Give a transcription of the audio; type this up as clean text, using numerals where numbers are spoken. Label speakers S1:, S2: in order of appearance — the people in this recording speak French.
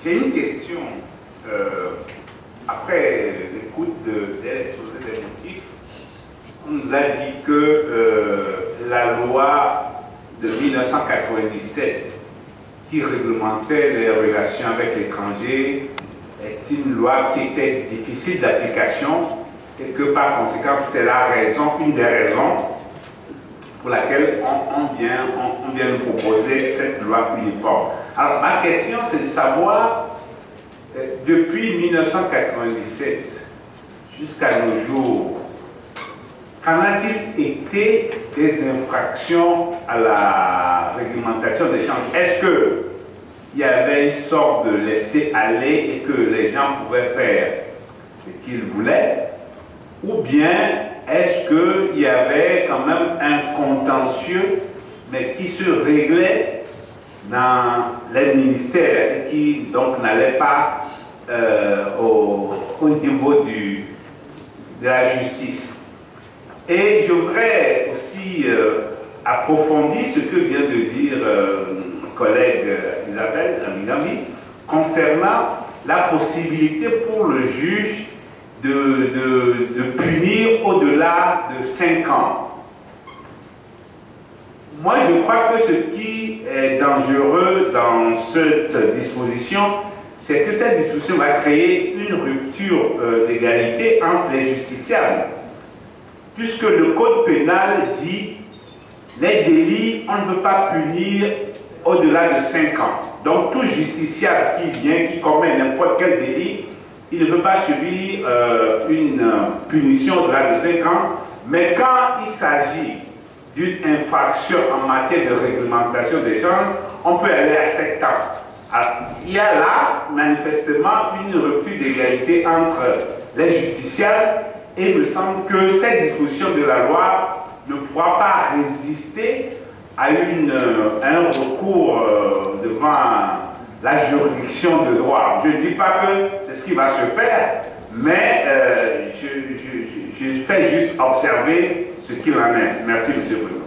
S1: j'ai une question. Après l'écoute de l'exposé des motifs, on nous a dit que la loi de 1997 qui réglementait les relations avec l'étranger est une loi qui était difficile d'application et que par conséquent c'est la raison, une des raisons pour laquelle on vient nous proposer cette loi uniforme. Alors ma question c'est de savoir, depuis 1997 jusqu'à nos jours, qu'en a-t-il été des infractions à la réglementation des changes? Est-ce qu'il y avait une sorte de laisser-aller et que les gens pouvaient faire ce qu'ils voulaient? Ou bien est-ce qu'il y avait quand même un contentieux, mais qui se réglait dans les ministères et qui donc n'allait pas au niveau de la justice? Et je voudrais aussi approfondir ce que vient de dire mon collègue Isabelle Aminami concernant la possibilité pour le juge de punir au-delà de 5 ans. Moi, je crois que ce qui est dangereux dans cette disposition, c'est que cette disposition va créer une rupture d'égalité entre les justiciables. Puisque le code pénal dit les délits, on ne peut pas punir au-delà de 5 ans. Donc tout justiciable qui commet n'importe quel délit, il ne peut pas subir une punition au-delà de 5 ans. Mais quand il s'agit d'une infraction en matière de réglementation des genres, on peut aller à 7 ans. Alors, il y a là, manifestement, une rupture d'égalité entre les justiciables. Et il me semble que cette disposition de la loi ne pourra pas résister à un recours devant la juridiction de droit. Je ne dis pas que c'est ce qui va se faire, mais je fais juste observer ce qu'il en est. Merci, M. le Président.